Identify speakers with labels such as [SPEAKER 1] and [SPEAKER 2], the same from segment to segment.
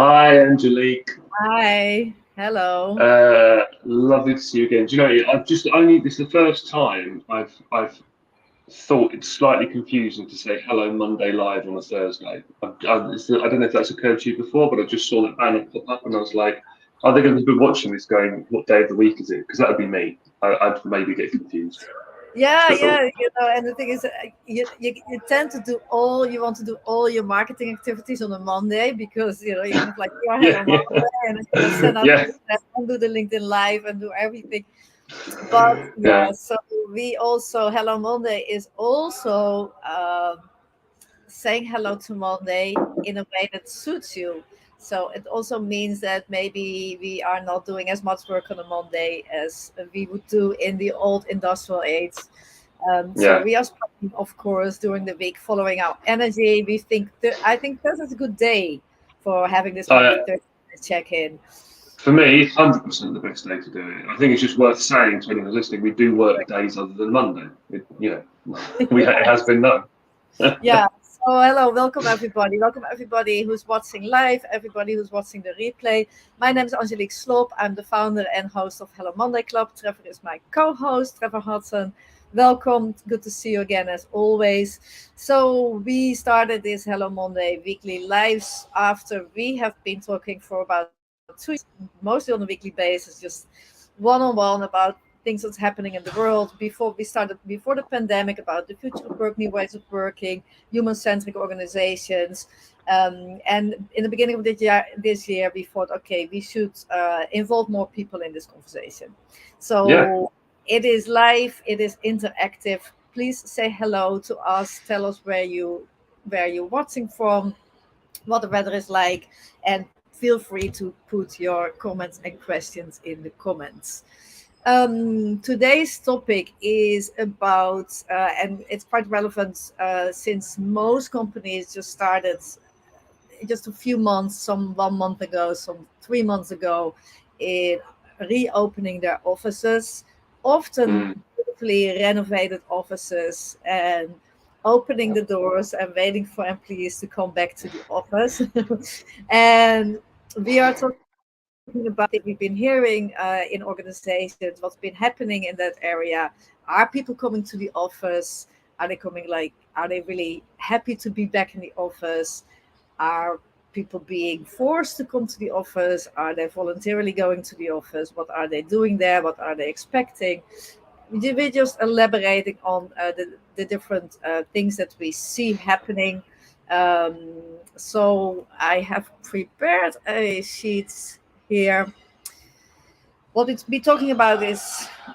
[SPEAKER 1] Hi, Angelique.
[SPEAKER 2] Hi, hello.
[SPEAKER 1] Lovely to see you again. Do you know, I've just only this is the first time I've thought it's slightly confusing to say hello Monday live on a Thursday. I don't know if that's occurred to you before, but I just saw that banner pop up and I was like, are they going to be watching this going, what day of the week is it? Because that would be me. I'd maybe get confused. Just
[SPEAKER 2] Yeah,
[SPEAKER 1] a thought.
[SPEAKER 2] yeah, and the thing is, you tend to do you want to do all your marketing activities on a Monday because, you kind of like,
[SPEAKER 1] Yeah,
[SPEAKER 2] hello
[SPEAKER 1] yeah,
[SPEAKER 2] Monday, and then you send out
[SPEAKER 1] yeah,
[SPEAKER 2] and do the LinkedIn Live and do everything. But
[SPEAKER 1] yeah.
[SPEAKER 2] yeah, so we also, Hello Monday is also saying hello to Monday in a way that suits you. So it also means that maybe we are not doing as much work on a Monday as we would do in the old industrial age. So
[SPEAKER 1] Yeah.
[SPEAKER 2] we are starting, of course, during the week, following our energy. I think this is a good day for having this kind of
[SPEAKER 1] Uh,
[SPEAKER 2] 30-minute check-in.
[SPEAKER 1] For me, 100% the best day to do it. I think it's just worth saying to anyone listening, we do work days other than Monday. It has been known.
[SPEAKER 2] Yeah. So hello, welcome everybody. Welcome everybody who's watching live, everybody who's watching the replay. My name is Angelique Sloop. I'm the founder and host of Hello Monday Club. Trevor is my co-host, Trevor Hudson. Welcome. Good to see you again as always. So we started this Hello Monday weekly lives after we have been talking for about 2 years, mostly on a weekly basis, just one-on-one about things that's happening in the world before the pandemic, about the future of work, new ways of working, human-centric organizations. And in the beginning of this year, we thought, okay, we should involve more people in this conversation.
[SPEAKER 1] Yeah.
[SPEAKER 2] So it is live, it is interactive. Please say hello to us. Tell us where you're watching from, what the weather is like, and feel free to put your comments and questions in the comments. Today's topic is about, and it's quite relevant since most companies just started just a few months, some 1 month ago, some 3 months ago, in reopening their offices, often
[SPEAKER 1] Mm.
[SPEAKER 2] beautifully renovated offices, and opening the doors and waiting for employees to come back to the office. And we are talking about we've been hearing in organizations, what's been happening in that area. Are people coming to the office? Are they really happy to be back in the office? Are people being forced to come to the office? Are they voluntarily going to the office? What are they doing there? What are they expecting? We're just elaborating on the different things that we see happening. So I have prepared a sheet here. What it's be talking about is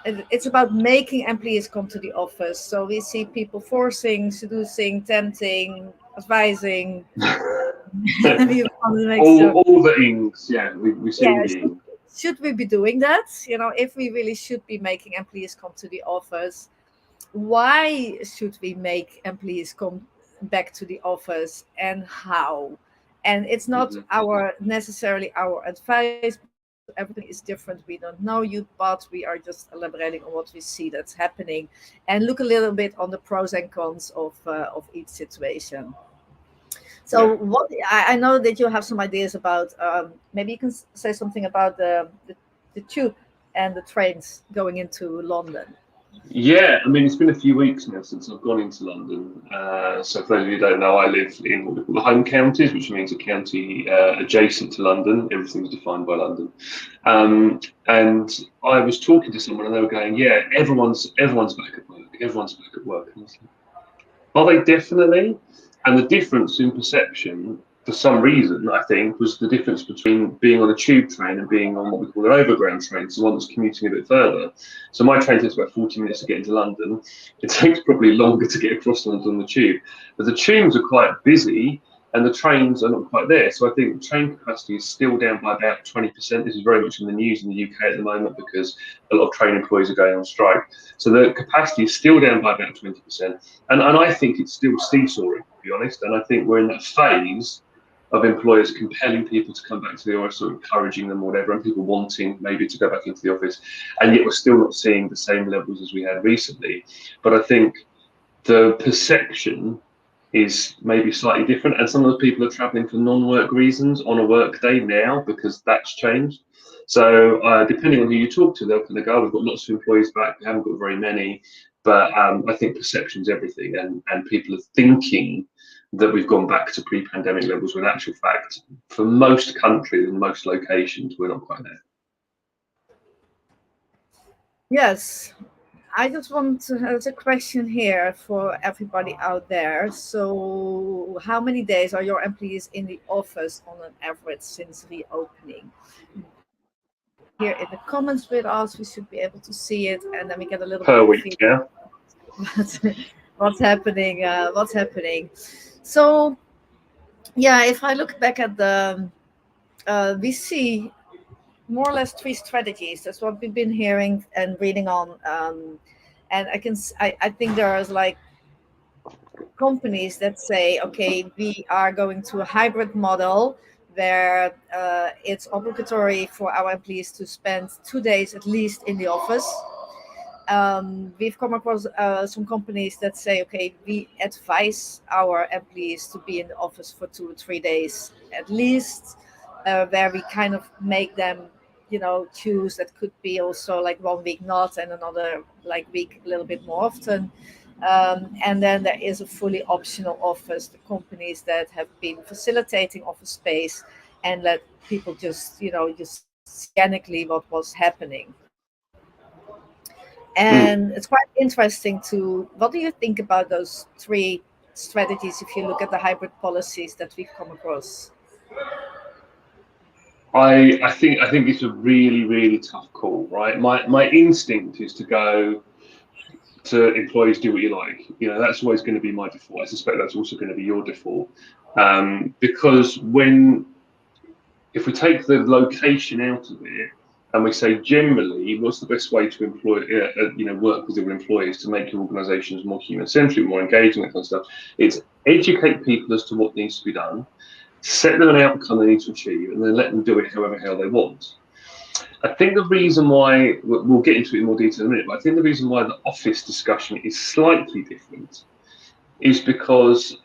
[SPEAKER 2] it's about making employees come to the office. So we see people forcing, seducing, tempting, advising. We want to make sure.
[SPEAKER 1] all the ings, yeah, we've seen
[SPEAKER 2] Yeah,
[SPEAKER 1] the ing.
[SPEAKER 2] should we be doing that? If we really should be making employees come to the office, why should we make employees come back to the office, and how? And it's not
[SPEAKER 1] Mhm.
[SPEAKER 2] our necessarily our advice, because everything is different. We don't know you, but we are just elaborating on what we see that's happening, and look a little bit on the pros and cons of each situation.
[SPEAKER 1] Yeah.
[SPEAKER 2] So what I know that you have some ideas about. Maybe you can say something about the tube and the trains going into London.
[SPEAKER 1] Yeah, I mean, it's been a few weeks now since I've gone into London. So, for those of you who don't know, I live in what we call the home counties, which means a county adjacent to London. Everything's defined by London. And I was talking to someone, and they were going, "Yeah, everyone's back at work. Everyone's back at work." And I was like, are they definitely? And the difference in perception, for some reason, I think, was the difference between being on a tube train and being on what we call an overground train, so one that's commuting a bit further. So my train takes about 40 minutes to get into London. It takes probably longer to get across London on the tube. But the tubes are quite busy and the trains are not quite there. So I think train capacity is still down by about 20%. This is very much in the news in the UK at the moment because a lot of train employees are going on strike. So the capacity is still down by about 20%. And I think it's still seesawing, to be honest. And I think we're in that phase of employers compelling people to come back to the office or encouraging them or whatever, and people wanting maybe to go back into the office. And yet we're still not seeing the same levels as we had recently. But I think the perception is maybe slightly different, and some of the people are traveling for non-work reasons on a work day now because that's changed. So depending on who you talk to, they'll kind of go, we've got lots of employees back, we haven't got very many, but I think perception's everything, and people are thinking that we've gone back to pre-pandemic levels, when in actual fact, for most countries and most locations, we're not quite there.
[SPEAKER 2] Yes, I just want to have a question here for everybody out there. So, how many days are your employees in the office on an average since reopening? Here in the comments with us, we should be able to see it, and then we get a little
[SPEAKER 1] Per
[SPEAKER 2] bit of
[SPEAKER 1] week,
[SPEAKER 2] feedback.
[SPEAKER 1] yeah.
[SPEAKER 2] What's happening? What's happening? So, yeah, if I look back at the, we see more or less three strategies. That's what we've been hearing and reading on. And I think there is like companies that say, okay, we are going to a hybrid model where it's obligatory for our employees to spend 2 days at least in the office. We've come across some companies that say, okay, we advise our employees to be in the office for 2 or 3 days at least, where we kind of make them, choose. That could be also like 1 week not, and another like week a little bit more often. And then there is a fully optional office, the companies that have been facilitating office space and let people just see organically what was happening. And it's quite interesting what do you think about those three strategies if you look at the hybrid policies that we've come across?
[SPEAKER 1] I think it's a really, really tough call, right? My instinct is to go to employees, do what you like. That's always going to be my default. I suspect that's also going to be your default, because if we take the location out of it, and we say generally, what's the best way to employ, work with your employees to make your organisations more human-centric, more engaging, that kind of stuff? It's educate people as to what needs to be done, set them an outcome they need to achieve, and then let them do it however hell they want. I think the reason why, we'll get into it in more detail in a minute, but I think the reason why the office discussion is slightly different is because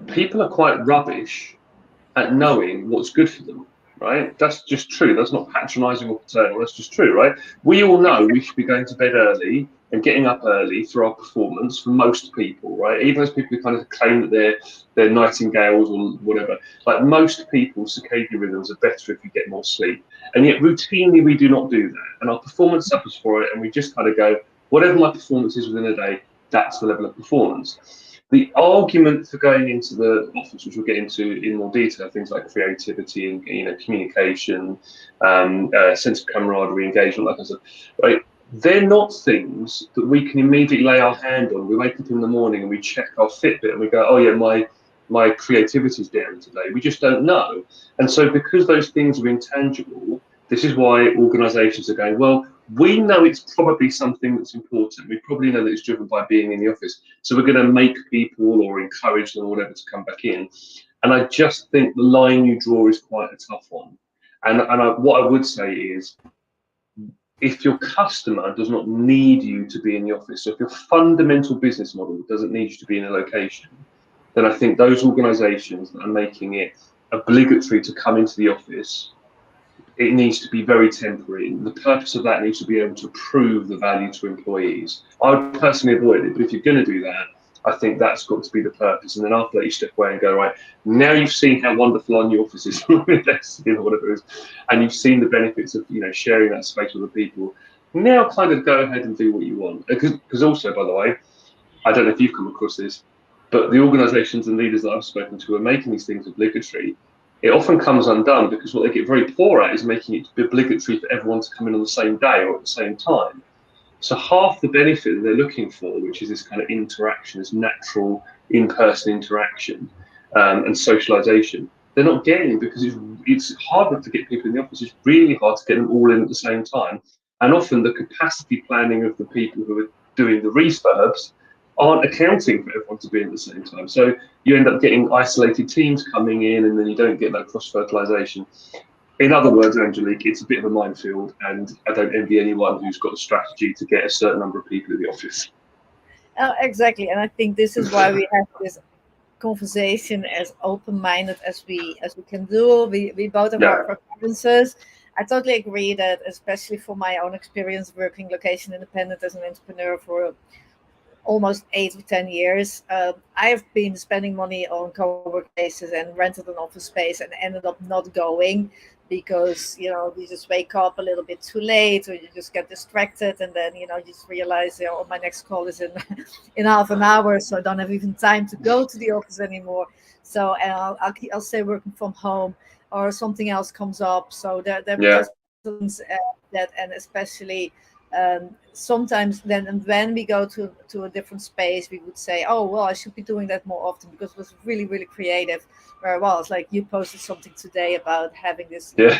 [SPEAKER 1] people are quite rubbish at knowing what's good for them, right? That's just true. That's not patronising or paternal. That's just true, right? We all know we should be going to bed early and getting up early for our performance for most people, right? Even those people who kind of claim that they're nightingales or whatever. Like most people's circadian rhythms are better if you get more sleep. And yet routinely we do not do that. And our performance suffers for it. And we just kind of go, whatever my performance is within a day, that's the level of performance. The argument for going into the office, which we'll get into in more detail, things like creativity and communication, sense of camaraderie, engagement, that kind of stuff, right? They're not things that we can immediately lay our hand on. We wake up in the morning and we check our Fitbit and we go, oh yeah, my creativity is down today. We just don't know. And so because those things are intangible, this is why organisations are going, well, we know it's probably something that's important. We probably know that it's driven by being in the office. So we're going to make people or encourage them or whatever to come back in. And I just think the line you draw is quite a tough one. And what I would say is, if your customer does not need you to be in the office, so if your fundamental business model doesn't need you to be in a location, then I think those organisations that are making it obligatory to come into the office, it needs to be very temporary. The purpose of that needs to be able to prove the value to employees. I would personally avoid it, but if you're going to do that, I think that's got to be the purpose. And then after that, you step away and go, right, now you've seen how wonderful our new office is, or whatever it is, and you've seen the benefits of sharing that space with the people. Now kind of go ahead and do what you want. Because also, by the way, I don't know if you've come across this, but the organisations and leaders that I've spoken to are making these things obligatory. It often comes undone because what they get very poor at is making it obligatory for everyone to come in on the same day or at the same time. So half the benefit that they're looking for, which is this kind of interaction, this natural in-person interaction and socialisation, they're not getting because it's harder to get people in the office. It's really hard to get them all in at the same time. And often the capacity planning of the people who are doing the refurbs aren't accounting for everyone to be in at the same time. So you end up getting isolated teams coming in, and then you don't get that cross-fertilisation. In other words, Angelique, it's a bit of a minefield, and I don't envy anyone who's got a strategy to get a certain number of people in the office.
[SPEAKER 2] Exactly, and I think this is why we have this conversation as open-minded as we can do. We both have our
[SPEAKER 1] Yeah.
[SPEAKER 2] preferences. I totally agree that, especially for my own experience working location independent as an entrepreneur for almost 8 to 10 years. I have been spending money on co-working spaces and rented an office space and ended up not going because you just wake up a little bit too late or you just get distracted and then you just realize my next call is in in half an hour, so I don't have even time to go to the office anymore. So and I'll stay working from home or something else comes up. So there
[SPEAKER 1] Yeah.
[SPEAKER 2] just things that, and especially sometimes then and when we go to a different space, we would say, oh well, I should be doing that more often because it was really really creative. Where well, it's like you posted something today about having this
[SPEAKER 1] Yeah.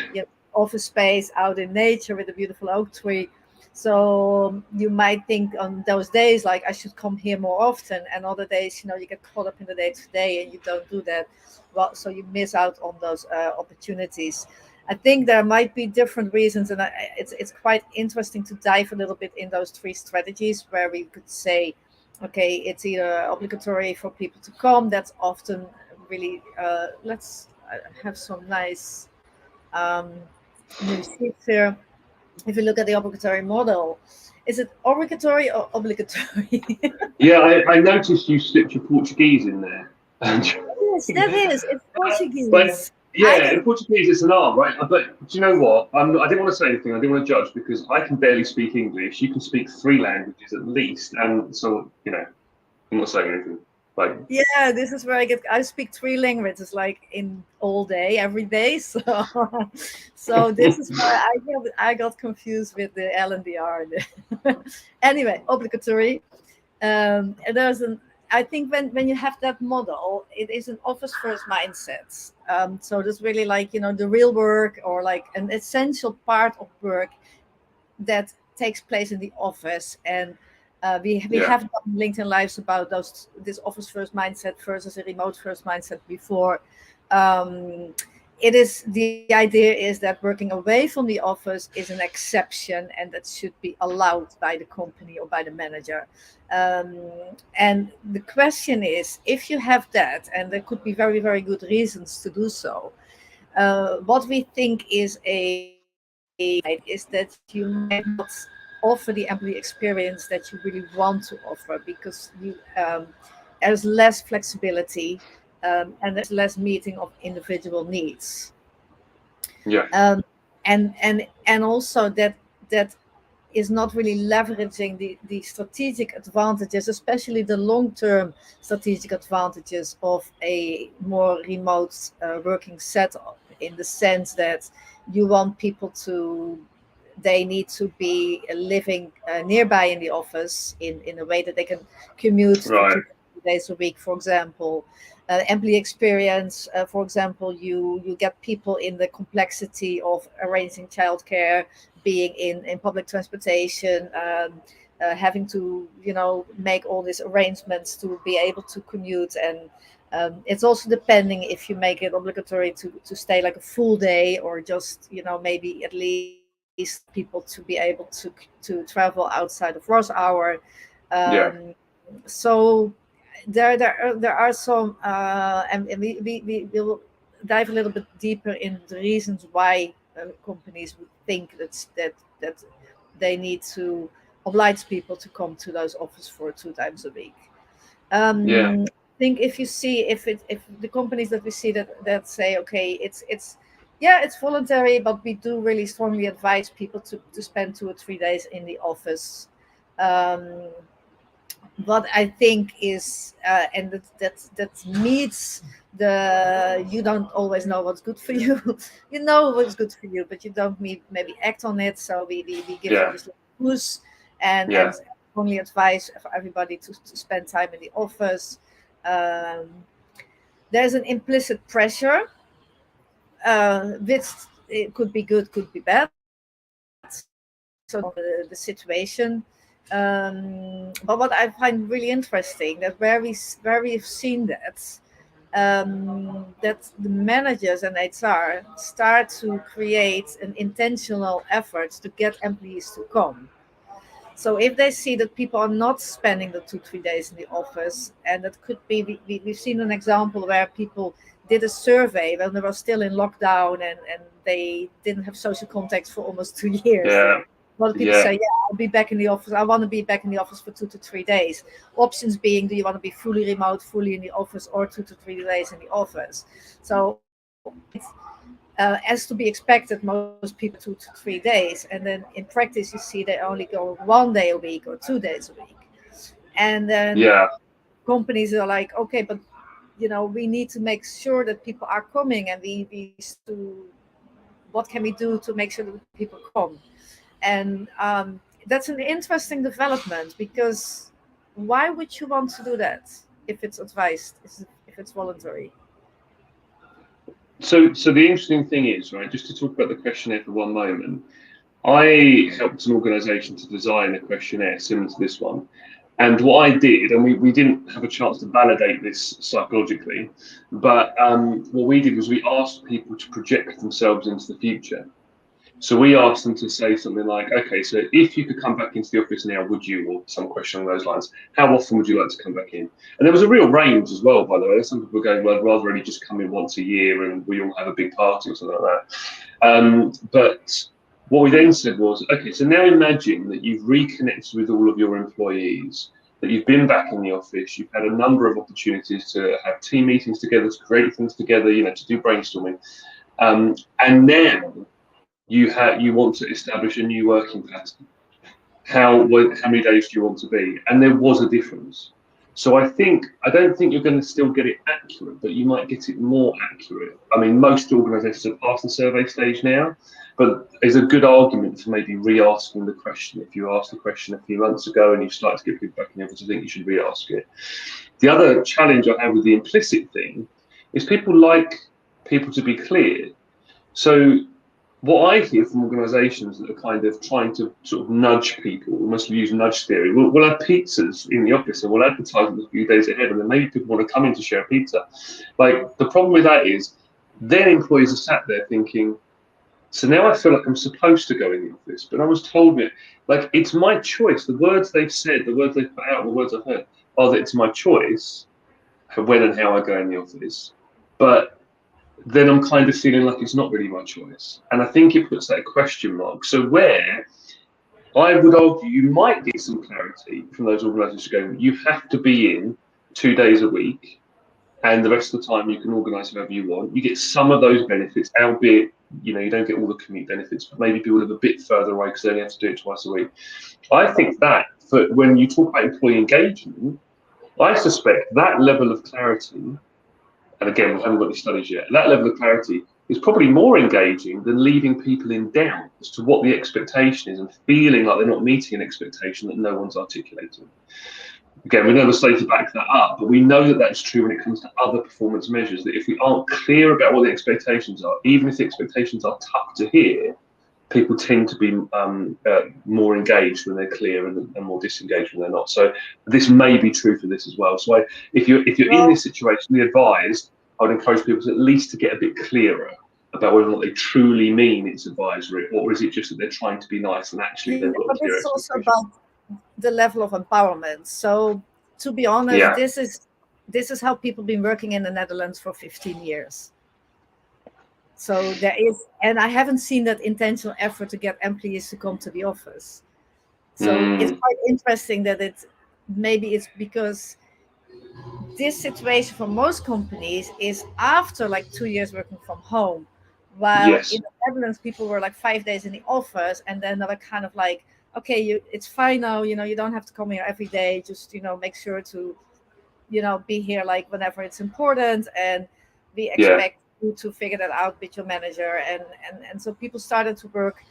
[SPEAKER 2] office space out in nature with a beautiful oak tree. So you might think on those days like I should come here more often, and other days you get caught up in the day to day and you don't do that. Well, so you miss out on those opportunities. I think there might be different reasons, and it's quite interesting to dive a little bit in those three strategies where we could say, okay, it's either obligatory for people to come. That's often really. Let's have some nice um, new sheets here. If you look at the obligatory model, is it obligatory or obligatory?
[SPEAKER 1] Yeah, I noticed you slipped your Portuguese in there.
[SPEAKER 2] Yes, that is. It's
[SPEAKER 1] But
[SPEAKER 2] Portuguese. I
[SPEAKER 1] yeah,
[SPEAKER 2] can.
[SPEAKER 1] in Portuguese it's an R, right? But do you know what? I didn't want to say anything. I didn't want to judge because I can barely speak English. You can speak three languages at least, and so I'm not saying anything. Like,
[SPEAKER 2] Yeah, this is where I speak three languages like in all day, every day. So, so this is where I got confused with the L and the R. Anyway, obligatory. And there's an. I think when you have that model, it is an office first mindset. So there's really like the real work or like an essential part of work that takes place in the office. And we
[SPEAKER 1] yeah,
[SPEAKER 2] have done LinkedIn lives about this office first mindset versus a remote first mindset before. Um, it is the idea is that working away from the office is an exception and that should be allowed by the company or by the manager. Um, and the question is, if you have that, and there could be very very good reasons to do so, what we think is a is that you might not offer the employee experience that you really want to offer because there's less flexibility, and there's less meeting of individual needs,
[SPEAKER 1] yeah,
[SPEAKER 2] and also that is not really leveraging the strategic advantages, especially the long-term strategic advantages of a more remote working setup, in the sense that you want people to they need to be living nearby in the office in a way that they can commute to
[SPEAKER 1] right,
[SPEAKER 2] 2 days a week, for example. Employee experience, for example, you get people in the complexity of arranging childcare, being in public transportation, having to make all these arrangements to be able to commute. And it's also depending if you make it obligatory to stay like a full day or just maybe at least people to be able to travel outside of rush hour.
[SPEAKER 1] yeah,
[SPEAKER 2] So there are some, and we will dive a little bit deeper in the reasons why companies would think that they need to oblige people to come to those office for 2 times a week.
[SPEAKER 1] yeah,
[SPEAKER 2] I think if the companies that we see that say, okay, it's yeah, it's voluntary, but we do really strongly advise people to spend 2 or 3 days in the office. Um, what I think is, and that meets the you don't always know what's good for you. You know what's good for you, but you don't maybe act on it. So we give you
[SPEAKER 1] yeah,
[SPEAKER 2] this little push, and
[SPEAKER 1] yeah,
[SPEAKER 2] only advise for everybody to spend time in the office. Um, there's an implicit pressure, which it could be good, could be bad. So the situation. But what I find really interesting that where we've seen that the managers and HR start to create an intentional effort to get employees to come. So if they see that people are not spending the 2-3 days in the office, and that could be, we've seen an example where people did a survey when they were still in lockdown, and they didn't have social contacts for almost 2 years.
[SPEAKER 1] Yeah.
[SPEAKER 2] A lot of people say, yeah, I'll be back in the office. I want to be back in the office for 2 to 3 days. Options being, do you want to be fully remote, fully in the office, or 2 to 3 days in the office? So as to be expected, most people 2 to 3 days, and then in practice you see they only go 1 day a week or 2 days a week, and then companies are like, okay, but we need to make sure that people are coming, and what can we do to make sure that people come? And that's an interesting development, because why would you want to do that if it's advised, if it's voluntary?
[SPEAKER 1] So the interesting thing is, right, just to talk about the questionnaire for one moment, I helped an organisation to design a questionnaire similar to this one. And what I did, and we didn't have a chance to validate this psychologically, but what we did was we asked people to project themselves into the future. So we asked them to say something like, okay, so if you could come back into the office now, would you, or some question along those lines, how often would you like to come back in? And there was a real range as well, by the way. Some people were going, well, I'd rather only just come in once a year and we all have a big party or something like that. But what we then said was, okay, so now imagine that you've reconnected with all of your employees, that you've been back in the office, you've had a number of opportunities to have team meetings together, to create things together, to do brainstorming. And now you want to establish a new working pattern. How many days do you want to be? And there was a difference. So I don't think you're going to still get it accurate, but you might get it more accurate. I mean, most organisations are past the survey stage now, but there's a good argument for maybe re-asking the question. If you asked the question a few months ago and you start to get feedback in the office, I think you should re-ask it. The other challenge I have with the implicit thing is people like people to be clear. So what I hear from organisations that are kind of trying to sort of nudge people, almost use nudge theory, we'll have pizzas in the office and we'll advertise them a few days ahead, and then maybe people want to come in to share a pizza. Like, the problem with that is then employees are sat there thinking, so now I feel like I'm supposed to go in the office, but I was told it. Like, it's my choice. The words they've said, the words they've put out, the words I've heard are that it's my choice when and how I go in the office. But then I'm kind of feeling like it's not really my choice. And I think it puts that question mark. So where I would argue you might get some clarity from those organisations going, you have to be in 2 days a week, and the rest of the time you can organise however you want. You get some of those benefits, albeit you don't get all the commute benefits, but maybe people live a bit further away because they only have to do it twice a week. I think that when you talk about employee engagement, I suspect that level of clarity, and again, we haven't got any studies yet, that level of clarity is probably more engaging than leaving people in doubt as to what the expectation is and feeling like they're not meeting an expectation that no one's articulating. Again, we never say to back that up, but we know that that's true when it comes to other performance measures, that if we aren't clear about what the expectations are, even if the expectations are tough to hear, people tend to be more engaged when they're clear and more disengaged when they're not. So this may be true for this as well. So if you're in this situation, the advised, I would encourage people to at least to get a bit clearer about whether or not they truly mean it's advisory, or is it just that they're trying to be nice and actually they've got clear
[SPEAKER 2] expectations. But it's also about the level of empowerment. So to be honest,
[SPEAKER 1] yeah.
[SPEAKER 2] this is how people been working in the Netherlands for 15 years. So there is, and I haven't seen that intentional effort to get employees to come to the office. So it's quite interesting that maybe it's because this situation for most companies is after like 2 years working from home, while in the Netherlands people were like 5 days in the office, and then they were kind of like, okay, it's fine now, you don't have to come here every day, just make sure to be here like whenever it's important, and we expect you to figure that out with your manager, and so people started to work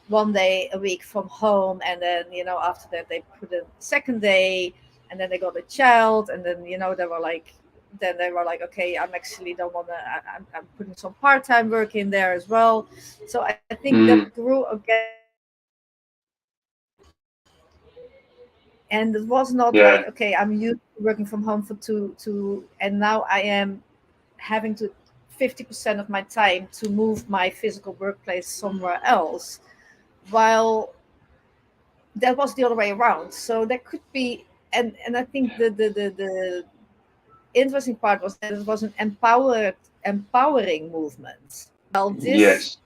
[SPEAKER 2] 1 day a week from home, and then after that they put a second day, and then they got a child, and then they were like okay, I'm actually don't want to, I'm putting some part-time work in there as well. So I think that grew again, and it was not like, okay, I'm used to working from home for two, and now I am having to 50% of my time to move my physical workplace somewhere else, while that was the other way around. So there could be, and I think the interesting part was that it was an empowering movement. Well,
[SPEAKER 1] Yes,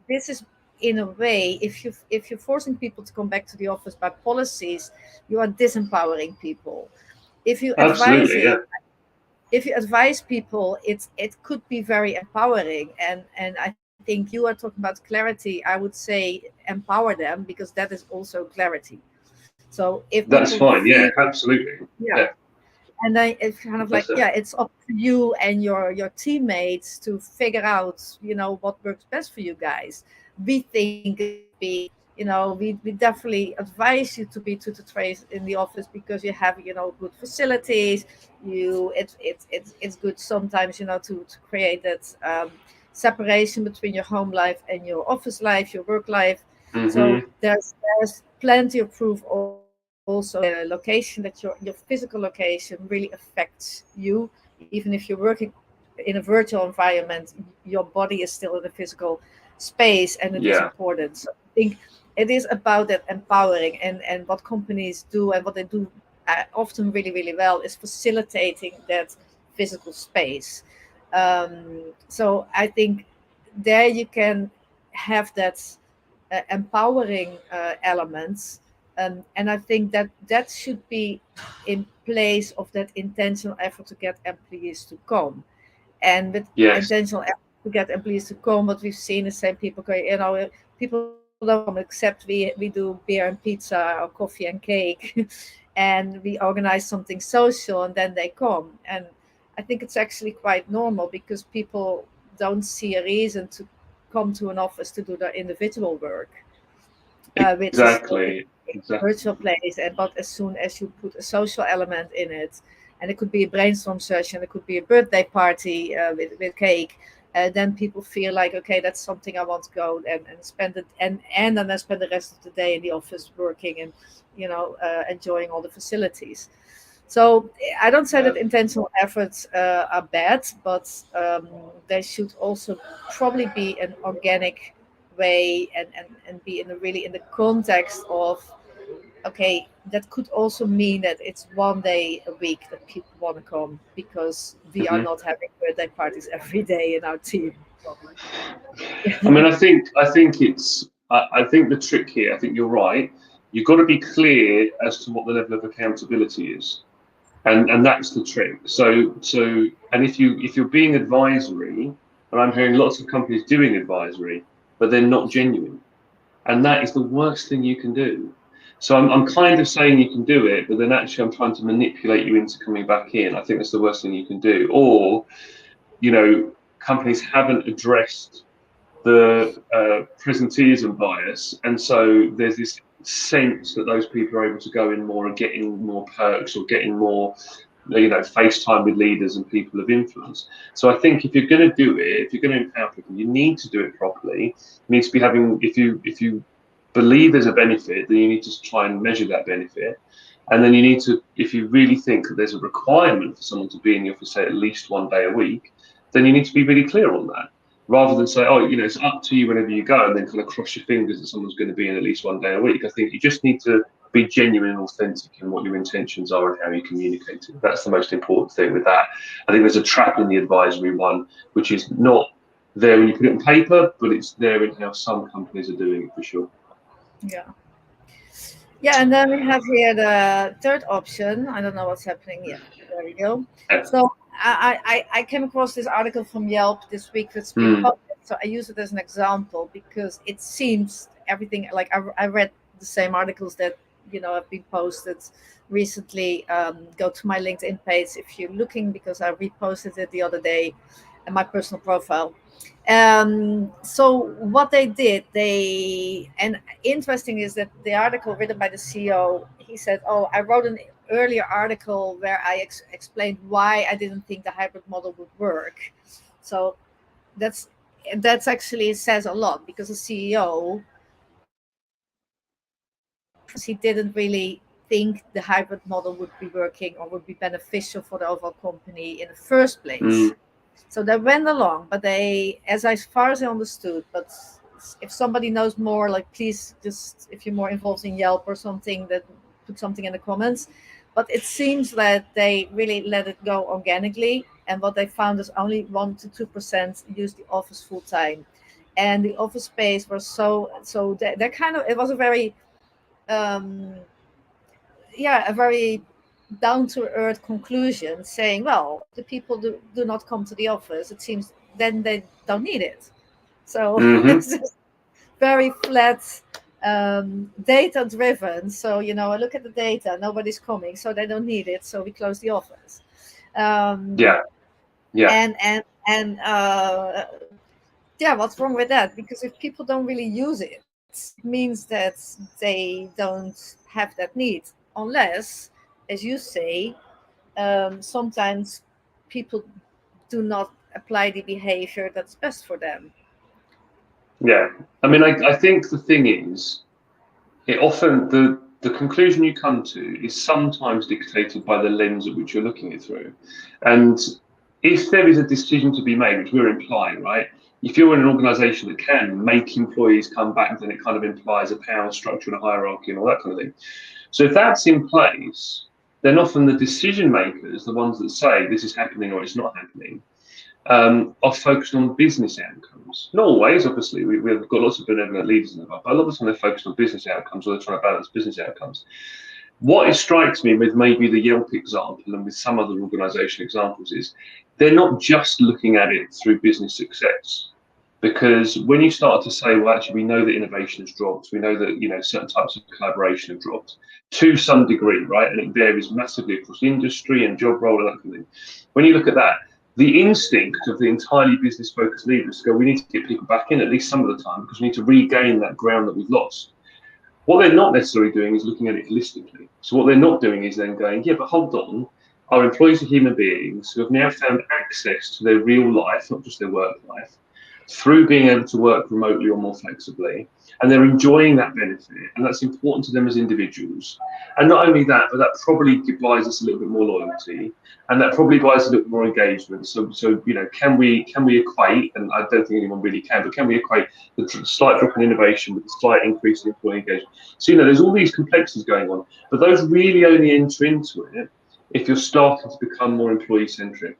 [SPEAKER 2] this is in a way, if you're forcing people to come back to the office by policies, you are disempowering people. If you advise
[SPEAKER 1] absolutely. Yeah,
[SPEAKER 2] it, if you advise people, it could be very empowering. And I think you are talking about clarity. I would say empower them, because that is also clarity. So if
[SPEAKER 1] that's
[SPEAKER 2] people
[SPEAKER 1] fine.
[SPEAKER 2] feel,
[SPEAKER 1] Yeah, absolutely.
[SPEAKER 2] yeah,
[SPEAKER 1] Yeah,
[SPEAKER 2] and then it's kind of like,
[SPEAKER 1] that's it.
[SPEAKER 2] yeah, it's up to you and your teammates to figure out, what works best for you guys. We think it should be, we definitely advise you to be 2 to 3 in the office, because you have, good facilities. It's good sometimes, to create that separation between your home life and your office life, your work life. So
[SPEAKER 1] Hmm.
[SPEAKER 2] there's plenty of proof also that the location, that your physical location really affects you. Even if you're working in a virtual environment, your body is still in a physical space, and it is
[SPEAKER 1] Yeah,
[SPEAKER 2] important. So I think it is about that empowering, and what companies do, and what they do often really, really well, is facilitating that physical space. So I think there you can have that empowering elements. And I think that that should be in place of that intentional effort to get employees to come. And with
[SPEAKER 1] yes,
[SPEAKER 2] intentional effort to get employees to come, what we've seen is saying people go, people don't come except we do beer and pizza or coffee and cake, and we organize something social, and then they come. And I think it's actually quite normal, because people don't see a reason to come to an office to do their individual work, which is still
[SPEAKER 1] exactly,
[SPEAKER 2] in a
[SPEAKER 1] exactly.
[SPEAKER 2] virtual place. And but as soon as you put a social element in it, and it could be a brainstorm session, it could be a birthday party with cake, then people feel like, okay, that's something I want to go and spend it, and then I spend the rest of the day in the office working, and enjoying all the facilities. So I don't say
[SPEAKER 1] Yeah.
[SPEAKER 2] that intentional efforts are bad, but they should also probably be an organic way, and be in a really in the context of, okay, that could also mean that it's 1 day a week that people want to come, because we are
[SPEAKER 1] Hmm.
[SPEAKER 2] not having birthday parties every day in our team.
[SPEAKER 1] I mean, I think I think the trick here. I think you're right. You've got to be clear as to what the level of accountability is, and that's the trick. So, and if you're being advisory, and I'm hearing lots of companies doing advisory, but they're not genuine, and that is the worst thing you can do. So I'm kind of saying you can do it, but then actually I'm trying to manipulate you into coming back in. I think that's the worst thing you can do. Or, you know, companies haven't addressed the presenteeism bias, and so there's this sense that those people are able to go in more and getting more perks or getting more, FaceTime with leaders and people of influence. So I think if you're going to do it, if you're going to empower people, you need to do it properly. You need to be having, if you believe there's a benefit, then you need to try and measure that benefit. And then you need to, if you really think that there's a requirement for someone to be in the office, say at least 1 day a week, then you need to be really clear on that, rather than say, oh, it's up to you whenever you go, and then kind of cross your fingers that someone's going to be in at least 1 day a week. I think you just need to be genuine and authentic in what your intentions are and how you communicate it. That's the most important thing with that. I think there's a trap in the advisory one, which is not there when you put it on paper, but it's there in how some companies are doing it for sure.
[SPEAKER 2] Yeah. Yeah, and then we have here the third option. I don't know what's happening. Yeah, there we go.
[SPEAKER 1] Yeah.
[SPEAKER 2] So I came across this article from Yelp this week that's been
[SPEAKER 1] Mm,
[SPEAKER 2] published. So I use it as an example, because it seems everything, like I read the same articles that have been posted recently. Go to my LinkedIn page if you're looking, because I reposted it the other day in my personal profile. So what they did, and interesting is that the article written by the CEO, he said, "Oh, I wrote an earlier article where I explained why I didn't think the hybrid model would work." So that's that's actually says a lot, because the CEO, he didn't really think the hybrid model would be working or would be beneficial for the overall company in the first place.
[SPEAKER 1] mm,
[SPEAKER 2] So they went along, but they, as far as I understood, but if somebody knows more, like please just, if you're more involved in Yelp or something, that put something in the comments. But it seems that they really let it go organically, and what they found is only 1 to 2% use the office full time, and the office space was so they're kind of, it was a very um, a very down to earth conclusion, saying, well, if the people do not come to the office, it seems then they don't need it. So it's just very flat, data driven. So, I look at the data, nobody's coming, so they don't need it, so we close the office.
[SPEAKER 1] Yeah.
[SPEAKER 2] And what's wrong with that? Because if people don't really use it, it means that they don't have that need, unless, as you say, sometimes people do not apply the behavior that's best for them.
[SPEAKER 1] Yeah. I mean, I think the thing is, it often, the conclusion you come to is sometimes dictated by the lens at which you're looking it through. And if there is a decision to be made, which we're implying, right? If you're in an organization that can make employees come back, then it kind of implies a power structure and a hierarchy and all that kind of thing. So if that's in place, then often the decision makers, the ones that say this is happening or it's not happening, are focused on business outcomes. Not always, obviously. We've got lots of benevolent leaders in the but a lot of the time they're focused on business outcomes, or they're trying to balance business outcomes. What it strikes me with maybe the Yelp example and with some other organisation examples is they're not just looking at it through business success. Because when you start to say, well, actually, we know that innovation has dropped, we know that certain types of collaboration have dropped to some degree, right? And it varies massively across industry and job role and that kind of thing. When you look at that, the instinct of the entirely business-focused leaders to go, we need to get people back in at least some of the time because we need to regain that ground that we've lost. What they're not necessarily doing is looking at it holistically. So what they're not doing is then going, yeah, but hold on, our employees are human beings who have now found access to their real life, not just their work life, through being able to work remotely or more flexibly, and they're enjoying that benefit, and that's important to them as individuals. And not only that, but that probably buys us a little bit more loyalty, and that probably buys a little bit more engagement. So can we equate? And I don't think anyone really can, but can we equate the slight drop in innovation with the slight increase in employee engagement? So there's all these complexities going on, but those really only enter into it if you're starting to become more employee centric,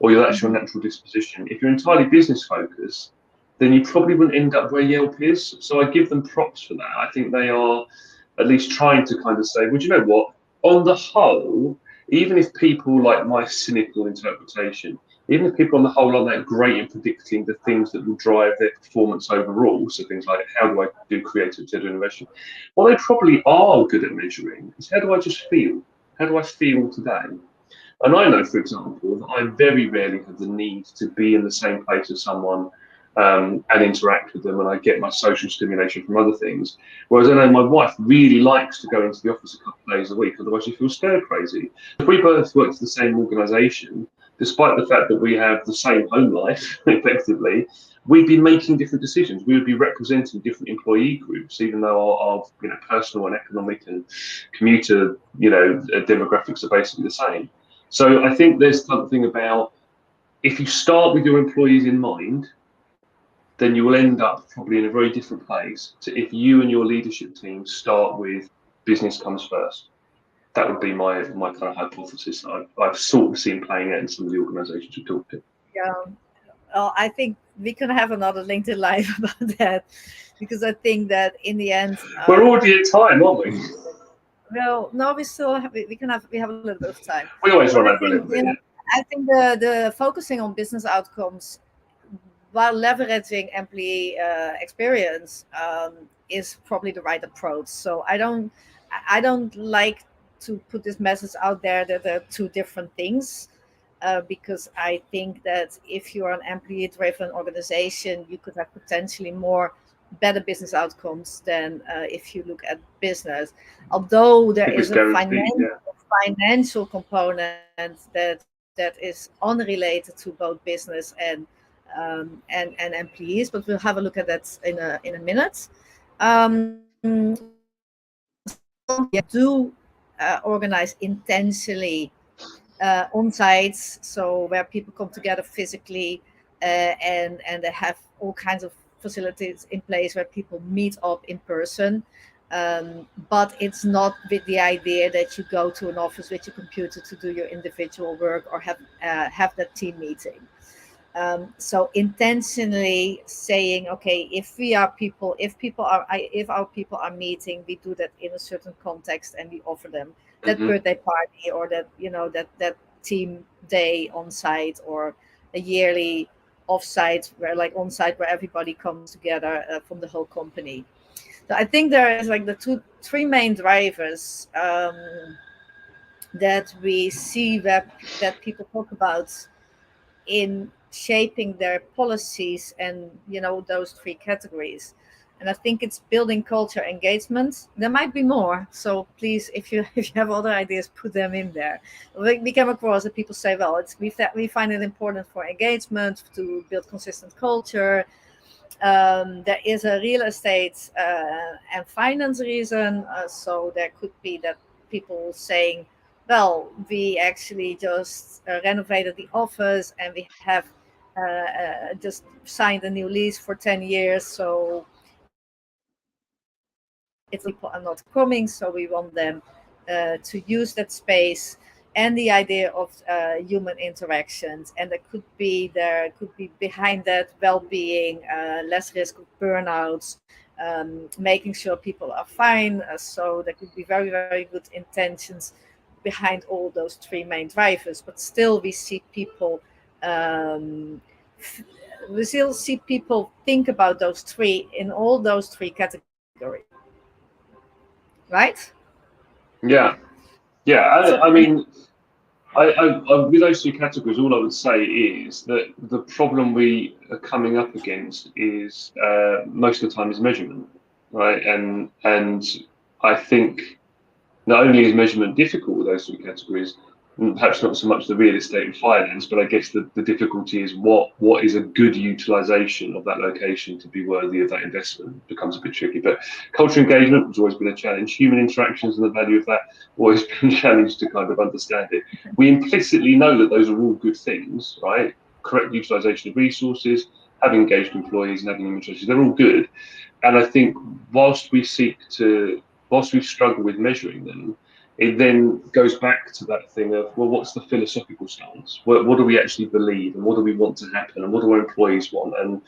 [SPEAKER 1] or that's your natural disposition. If you're entirely business focused, then you probably wouldn't end up where Yelp is. So I give them props for that. I think they are at least trying to kind of say, well, do you know what? On the whole, even if people, like my cynical interpretation, even if people on the whole aren't that great in predicting the things that will drive their performance overall, so things like how do I do creative innovation, what they probably are good at measuring is how do I just feel? How do I feel today? And I know, for example, that I very rarely have the need to be in the same place as someone and interact with them, and I get my social stimulation from other things. Whereas I know my wife really likes to go into the office a couple of days a week, otherwise she feels stir crazy. If we both worked for the same organisation, despite the fact that we have the same home life, effectively, we'd be making different decisions. We would be representing different employee groups, even though our personal and economic and commuter demographics are basically the same. So I think there's something about, if you start with your employees in mind, then you will end up probably in a very different place to if you and your leadership team start with business comes first. That would be my kind of hypothesis that I've sort of seen playing out in some of the organisations we talked to.
[SPEAKER 2] Yeah, well, I think we can have another LinkedIn Live about that, because I think that in the end
[SPEAKER 1] we're already at time, aren't we?
[SPEAKER 2] Well, no, we still have we have a little bit of time.
[SPEAKER 1] We always run over a little bit.
[SPEAKER 2] I think the focusing on business outcomes while leveraging employee experience is probably the right approach. So I don't like to put this message out there that there are two different things, because I think that if you're an employee-driven organization, you could have potentially better business outcomes than if you look at business. Although there is a financial component that is unrelated to both business and employees, but we'll have a look at that in a minute. Do organize intentionally on sites, so where people come together physically, and they have all kinds of facilities in place where people meet up in person. But it's not with the idea that you go to an office with your computer to do your individual work or have that team meeting. So intentionally saying, okay, if our people are meeting, we do that in a certain context, and we offer them that
[SPEAKER 1] Hmm.
[SPEAKER 2] birthday party, or that that team day on site, or a yearly off-site where everybody comes together from the whole company. So I think there is like the three main drivers that we see that people talk about in shaping their policies, and those three categories. And I think it's building culture, engagement. There might be more, so please, if you if you have other ideas, put them in there. We come across that people say, well, we find it important for engagement, to build consistent culture. There is a real estate and finance reason. So there could be that people saying, well, we actually just renovated the office, and we have just signed a new lease for 10 years. So it's people are not coming, so we want them to use that space. And the idea of human interactions, and there could be behind that well-being, less risk of burnouts, making sure people are fine. So there could be very, very good intentions behind all those three main drivers, but still um, we still see people think about those three in all those three categories, right?
[SPEAKER 1] Yeah, yeah.
[SPEAKER 2] So
[SPEAKER 1] I mean, with those two categories, all I would say is that the problem we are coming up against is most of the time is measurement, right? And I think not only is measurement difficult with those three categories, perhaps not so much the real estate and finance, but I guess the difficulty is what is a good utilization of that location to be worthy of that investment becomes a bit tricky. But culture engagement has always been a challenge. Human interactions and the value of that always been a challenge to kind of understand it. We implicitly know that those are all good things, right? Correct utilization of resources, having engaged employees and having human interactions, they're all good. And I think whilst we struggle with measuring them, it then goes back to that thing of, well, what's the philosophical stance? What do we actually believe, and what do we want to happen, and what do our employees want? And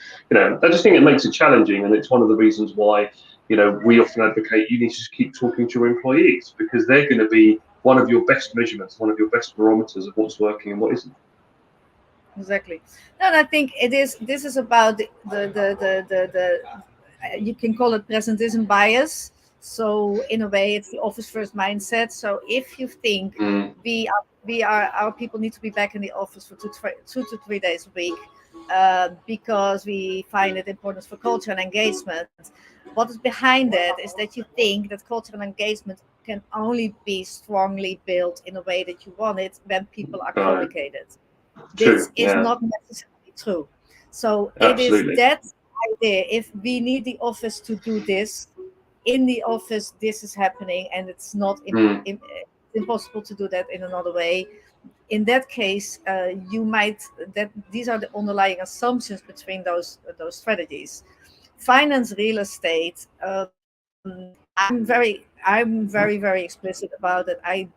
[SPEAKER 1] I just think it makes it challenging, and it's one of the reasons why we often advocate you need to just keep talking to your employees, because they're going to be one of your best measurements, one of your best barometers of what's working and what isn't.
[SPEAKER 2] exactly. No, and I think this is about you can call it presentism bias. So in a way, it's the office first mindset. So if you think
[SPEAKER 1] Mm,
[SPEAKER 2] our people need to be back in the office for 2 to 3 days a week, because we find it important for culture and engagement. What is behind that is that you think that culture and engagement can only be strongly built in a way that you want it when people are
[SPEAKER 1] right.
[SPEAKER 2] co-located. This
[SPEAKER 1] True.
[SPEAKER 2] is
[SPEAKER 1] Yeah.
[SPEAKER 2] not necessarily true. So it is
[SPEAKER 1] Absolutely.
[SPEAKER 2] that idea. If we need the office to do this, in the office, this is happening, and it's not
[SPEAKER 1] Mm,
[SPEAKER 2] impossible to do that in another way. In that case, you might that these are the underlying assumptions between those strategies. Finance, real estate. I'm very, very explicit about it. I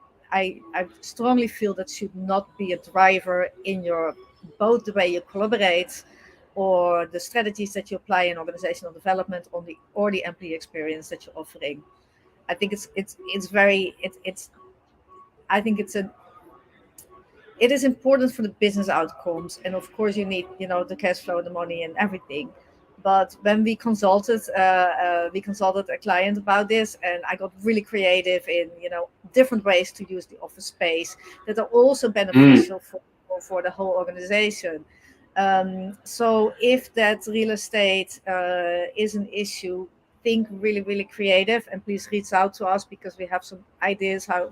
[SPEAKER 2] strongly feel that should not be a driver in your both the way you collaborate or the strategies that you apply in organizational development on the employee experience that you're offering. I think it's very it's I think it is important for the business outcomes, and of course you need the cash flow, the money, and everything. But when we consulted a client about this, and I got really creative in different ways to use the office space that are also
[SPEAKER 1] mm,
[SPEAKER 2] beneficial for the whole organization. So if that real estate is an issue, think really, really creative, and please reach out to us, because we have some ideas how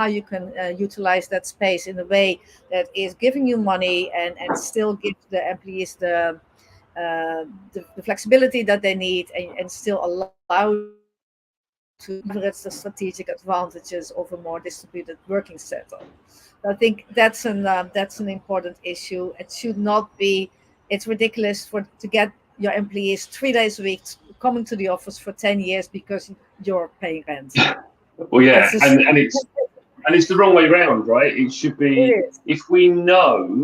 [SPEAKER 2] you can utilize that space in a way that is giving you money, and still give the employees the flexibility that they need, and still allow to leverage the strategic advantages of a more distributed working setup. I think that's an important issue. It should not be. It's ridiculous to get your employees 3 days a week coming to the office for 10 years because you're paying rent.
[SPEAKER 1] Well, yeah,
[SPEAKER 2] It's
[SPEAKER 1] and it's the wrong way round, right? It should be,
[SPEAKER 2] it is.
[SPEAKER 1] if we know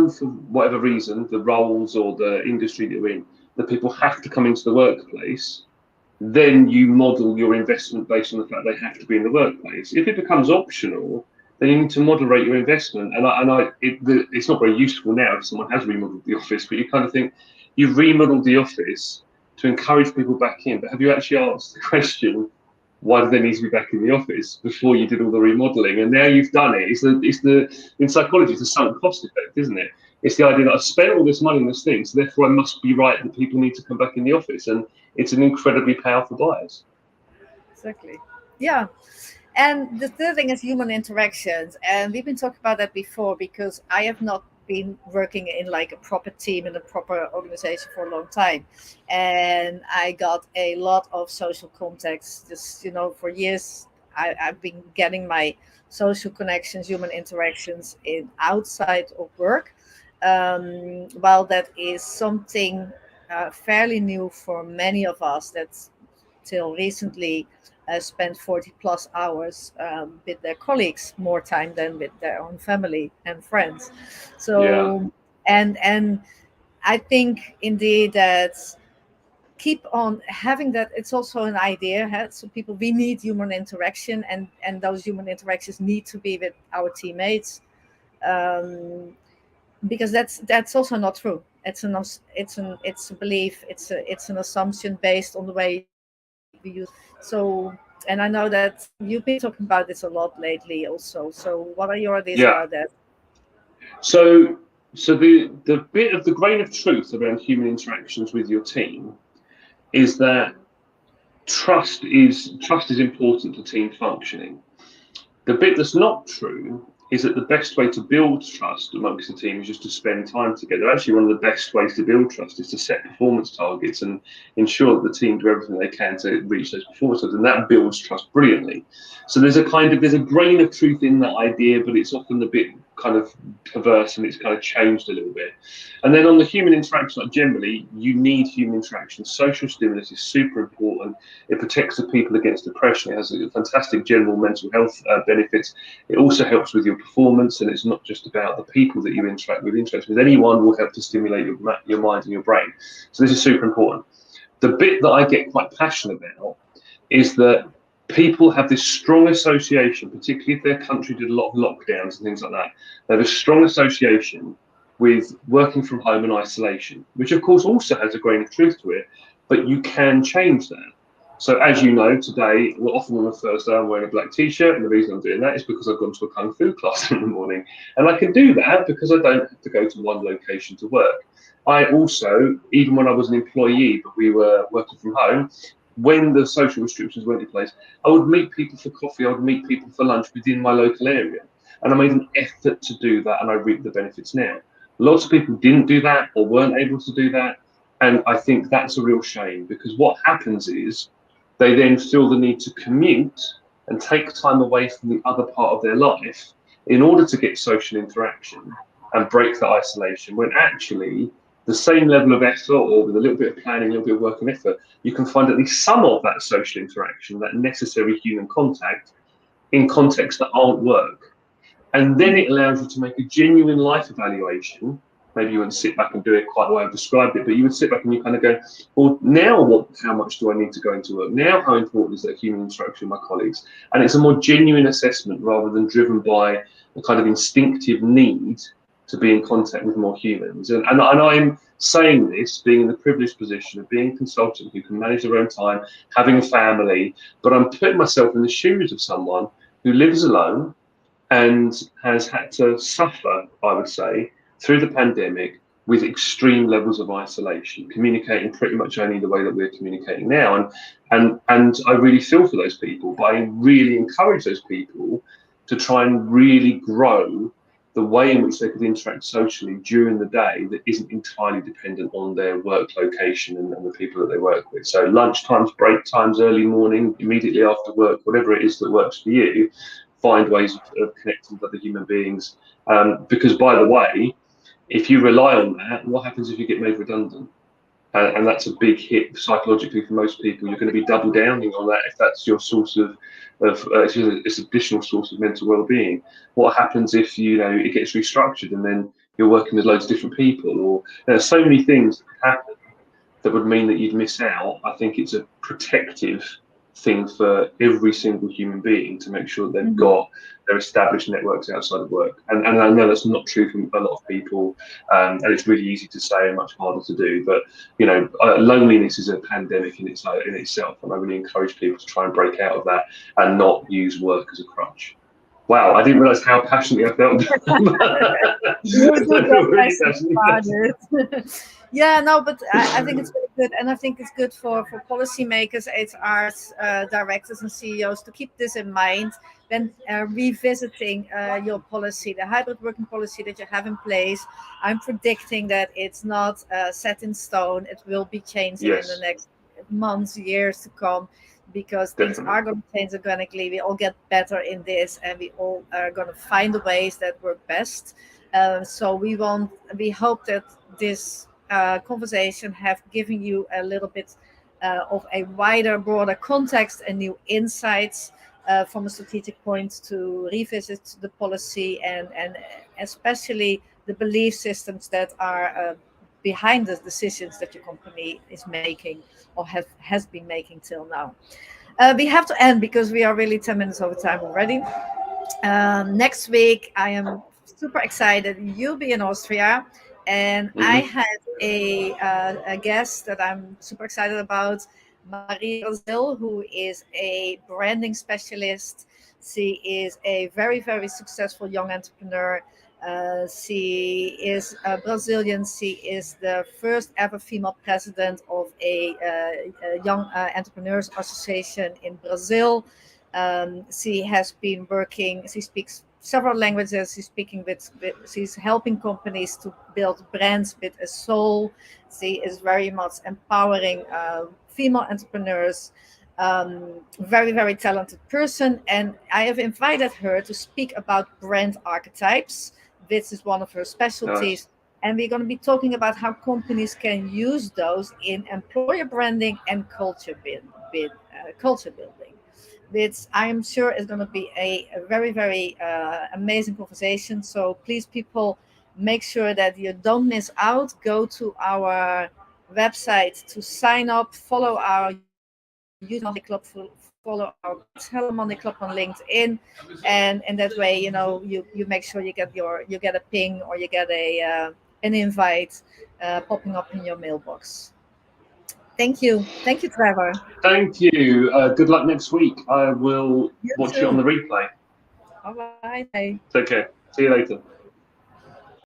[SPEAKER 1] for whatever reason the roles or the industry that we're in, that people have to come into the workplace, then you model your investment based on the fact they have to be in the workplace. If it becomes optional, then you need to moderate your investment. It's not very useful now if someone has remodeled the office, but you kind of think you've remodeled the office to encourage people back in, but have you actually asked the question, why do they need to be back in the office before you did all the remodeling? And now you've done it. In psychology, it's a sunk cost effect, isn't it? It's the idea that I've spent all this money on this thing, so therefore I must be right that people need to come back in the office. And it's an incredibly powerful bias.
[SPEAKER 2] Exactly. Yeah. And the third thing is human interactions. And we've been talking about that before because I have not been working in like a proper team in a proper organization for a long time. And I got a lot of social contacts. Just, for years, I've been getting my social connections, human interactions in outside of work. While that is something fairly new for many of us, that's till recently spent 40 plus hours with their colleagues more time than with their own family and friends.
[SPEAKER 1] Yeah,
[SPEAKER 2] So, and I think indeed that keep on having that. It's also an idea. So people, we need human interaction, and those human interactions need to be with our teammates, because that's also not true. It's a belief. It's an assumption based on the way we use. So, and I know that you've been talking about this a lot lately also. So what are your ideas
[SPEAKER 1] yeah.
[SPEAKER 2] about that?
[SPEAKER 1] So, the bit of the grain of truth around human interactions with your team is that trust is important to team functioning. The bit that's not true is that the best way to build trust amongst the team is just to spend time together. Actually, one of the best ways to build trust is to set performance targets and ensure that the team do everything they can to reach those performance targets, and that builds trust brilliantly. So there's a grain of truth in that idea, but it's often a bit kind of perverse and it's kind of changed a little bit. And then on the human interaction, like generally, you need human interaction. Social stimulus is super important. It protects the people against depression. It has a fantastic general mental health benefits. It also helps with your performance, and it's not just about the people that you interact with. Interact with anyone will help to stimulate your mind and your brain. So this is super important. The bit that I get quite passionate about is that people have this strong association, particularly if their country did a lot of lockdowns and things like that. They have a strong association with working from home and isolation, which of course also has a grain of truth to it, but you can change that. So as you know, today, well, often on a Thursday, I'm wearing a black t-shirt, and the reason I'm doing that is because I've gone to a kung fu class in the morning, and I can do that because I don't have to go to one location to work. I also, even when I was an employee, but we were working from home, when the social restrictions went in place, I would meet people for coffee, I would meet people for lunch within my local area, and I made an effort to do that, and I reap the benefits now. Lots of people didn't do that or weren't able to do that, and I think that's a real shame, because what happens is they then feel the need to commute and take time away from the other part of their life in order to get social interaction and break the isolation, when actually the same level of effort, or with a little bit of planning, a little bit of work and effort, you can find at least some of that social interaction, that necessary human contact, in contexts that aren't work. And then it allows you to make a genuine life evaluation. Maybe you wouldn't sit back and do it quite the way I've described it, but you would sit back and you kind of go, well, now how much do I need to go into work? Now, how important is that human interaction with my colleagues? And it's a more genuine assessment rather than driven by a kind of instinctive need to be in contact with more humans. And I'm saying this being in the privileged position of being a consultant who can manage their own time, having a family, but I'm putting myself in the shoes of someone who lives alone and has had to suffer, I would say, through the pandemic with extreme levels of isolation, communicating pretty much only the way that we're communicating now. And I really feel for those people, but I really encourage those people to try and really grow the way in which they could interact socially during the day that isn't entirely dependent on their work location and the people that they work with. So lunch times, break times, early morning, immediately after work, whatever it is that works for you, find ways of connecting with other human beings. Because, by the way, if you rely on that, what happens if you get made redundant? And that's a big hit psychologically for most people. You're going to be double downing on that if that's your source of it's an additional source of mental well-being. What happens if it gets restructured and then you're working with loads of different people, or there's so many things that could happen that would mean that you'd miss out. I think it's a protective thing for every single human being to make sure they've got their established networks outside of work. And I know that's not true for a lot of people, and it's really easy to say and much harder to do. But loneliness is a pandemic in itself, and I really encourage people to try and break out of that and not use work as a crutch. Wow, I didn't realize how passionately I felt.
[SPEAKER 2] Yeah, no, but I think it's really good, and I think it's good for policymakers, HRs, directors, and CEOs to keep this in mind when revisiting your policy, the hybrid working policy that you have in place. I'm predicting that it's not set in stone. It will be changing in the next months, years to come, because things are going to change organically. We all get better in this, and we all are going to find the ways that work best. So we hope that this conversation have given you a little bit of a wider, broader context and new insights from a strategic point to revisit the policy and especially the belief systems that are behind the decisions that your company is making or has been making till now. We have to end because we are really 10 minutes over time already. Next week, I am super excited. You'll be in Austria, and I had a guest that I'm super excited about, Marie Brazil, who is a branding specialist. She is a very, very successful young entrepreneur. She is Brazilian. She is the first ever female president of a young entrepreneurs association in Brazil. She has been working. She speaks several languages. She's helping companies to build brands with a soul. She is very much empowering female entrepreneurs. Very, very talented person, and I have invited her to speak about brand archetypes. This is one of her specialties. Nice. And we're going to be talking about how companies can use those in employer branding and culture building, which I'm sure is going to be a very, very amazing conversation. So please, people, make sure that you don't miss out. Go to our website to sign up, follow our YouTube Monday Club, follow our Hello Monday Club on LinkedIn, and that way, you make sure you get a ping or you get an invite popping up in your mailbox. Thank you, Trevor.
[SPEAKER 1] Thank you. Good luck next week. I will watch it on the replay.
[SPEAKER 2] All right.
[SPEAKER 1] Take care. See you later.